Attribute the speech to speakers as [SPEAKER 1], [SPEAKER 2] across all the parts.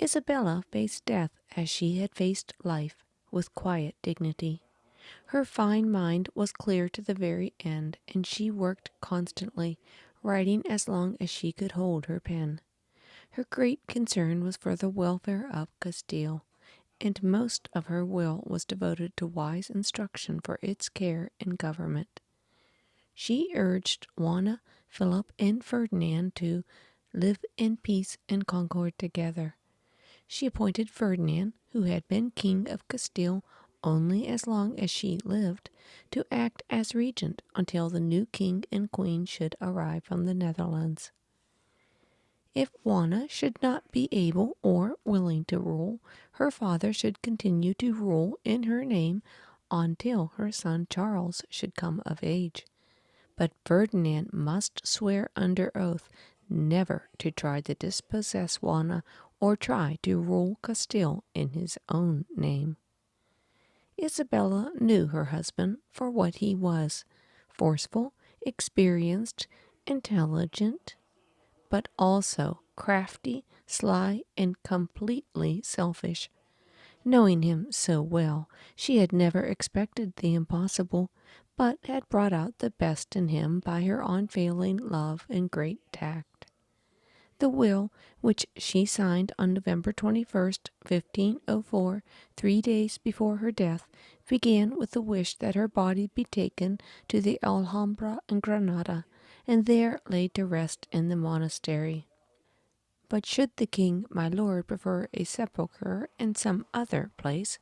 [SPEAKER 1] Isabella faced death as she had faced life, with quiet dignity. Her fine mind was clear to the very end, and she worked constantly, writing as long as she could hold her pen. Her great concern was for the welfare of Castile, and most of her will was devoted to wise instruction for its care and government. She urged Juana, Philip, and Ferdinand to live in peace and concord together. She appointed Ferdinand, who had been king of Castile only as long as she lived, to act as regent until the new king and queen should arrive from the Netherlands. If Juana should not be able or willing to rule, her father should continue to rule in her name until her son Charles should come of age. But Ferdinand must swear under oath never to try to dispossess Juana or try to rule Castile in his own name. Isabella knew her husband for what he was: forceful, experienced, intelligent, but also crafty, sly, and completely selfish. Knowing him so well, she had never expected the impossible, but had brought out the best in him by her unfailing love and great tact. The will, which she signed on November 21st, 1504, 3 days before her death, began with the wish that her body be taken to the Alhambra in Granada, and there laid to rest in the monastery. But should the king, my lord, prefer a sepulchre in some other place,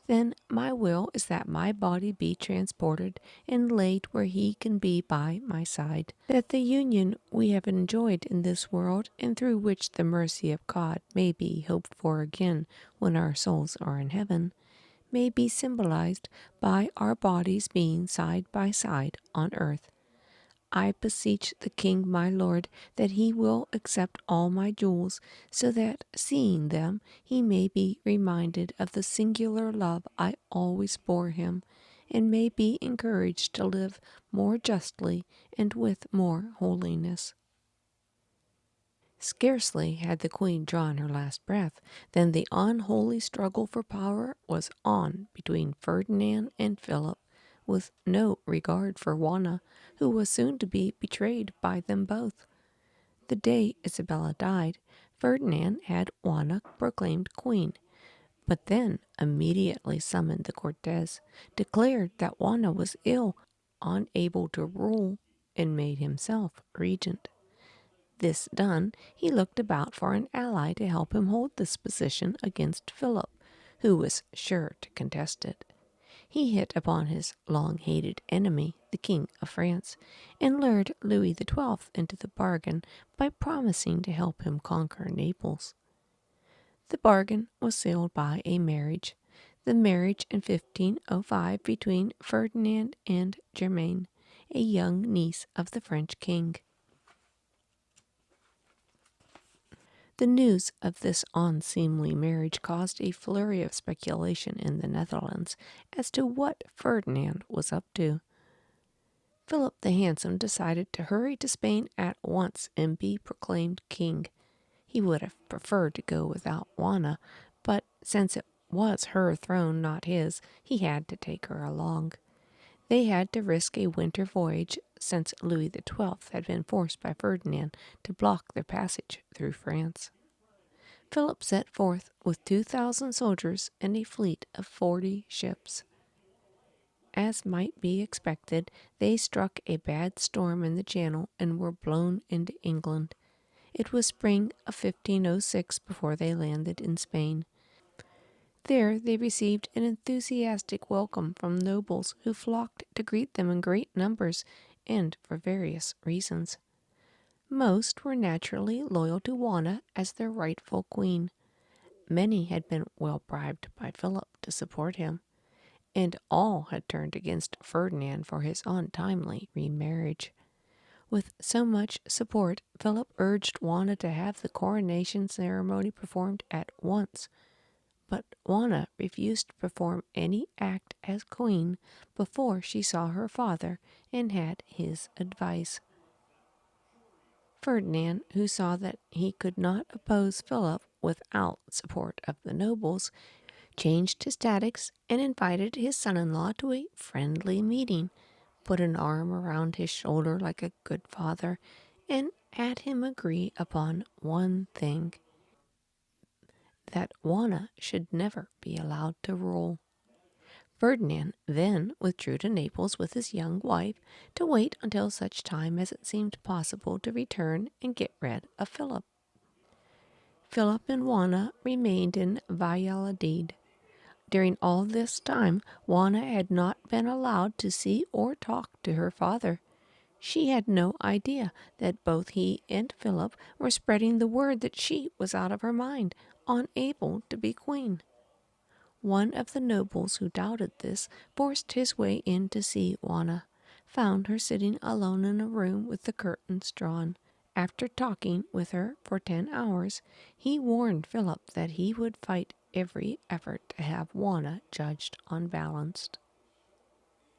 [SPEAKER 1] then my will is that my body be transported and laid where he can be by my side, that the union we have enjoyed in this world, and through which the mercy of God may be hoped for again when our souls are in heaven, may be symbolized by our bodies being side by side on earth. I beseech the king my lord that he will accept all my jewels, so that, seeing them, he may be reminded of the singular love I always bore him, and may be encouraged to live more justly and with more holiness. Scarcely had the queen drawn her last breath than the unholy struggle for power was on between Ferdinand and Philip, with no regard for Juana, who was soon to be betrayed by them both. The day Isabella died, Ferdinand had Juana proclaimed queen, but then immediately summoned the Cortes, declared that Juana was ill, unable to rule, and made himself regent. This done, he looked about for an ally to help him hold this position against Philip, who was sure to contest it. He hit upon his long-hated enemy, the King of France, and lured Louis XII into the bargain by promising to help him conquer Naples. The bargain was sealed by a marriage, the marriage in 1505 between Ferdinand and Germaine, a young niece of the French king. The news of this unseemly marriage caused a flurry of speculation in the Netherlands as to what Ferdinand was up to. Philip the Handsome decided to hurry to Spain at once and be proclaimed king. He would have preferred to go without Juana, but since it was her throne, not his, he had to take her along. They had to risk a winter voyage, since Louis XII had been forced by Ferdinand to block their passage through France. Philip set forth with 2,000 soldiers and a fleet of 40 ships. As might be expected, they struck a bad storm in the Channel and were blown into England. It was spring of 1506 before they landed in Spain. There they received an enthusiastic welcome from nobles who flocked to greet them in great numbers and for various reasons. Most were naturally loyal to Juana as their rightful queen. Many had been well bribed by Philip to support him, and all had turned against Ferdinand for his untimely remarriage. With so much support, Philip urged Juana to have the coronation ceremony performed at once, but Juana refused to perform any act as queen before she saw her father and had his advice. Ferdinand, who saw that he could not oppose Philip, without support of the nobles, changed his tactics and invited his son-in-law to a friendly meeting, put an arm around his shoulder like a good father, and had him agree upon one thing: that Juana should never be allowed to rule. Ferdinand then withdrew to Naples with his young wife to wait until such time as it seemed possible to return and get rid of Philip. Philip and Juana remained in Valladolid. During all this time, Juana had not been allowed to see or talk to her father. She had no idea that both he and Philip were spreading the word that she was out of her mind, unable to be queen. One of the nobles who doubted this forced his way in to see Juana, found her sitting alone in a room with the curtains drawn. After talking with her for 10 hours, he warned Philip that he would fight every effort to have Juana judged unbalanced.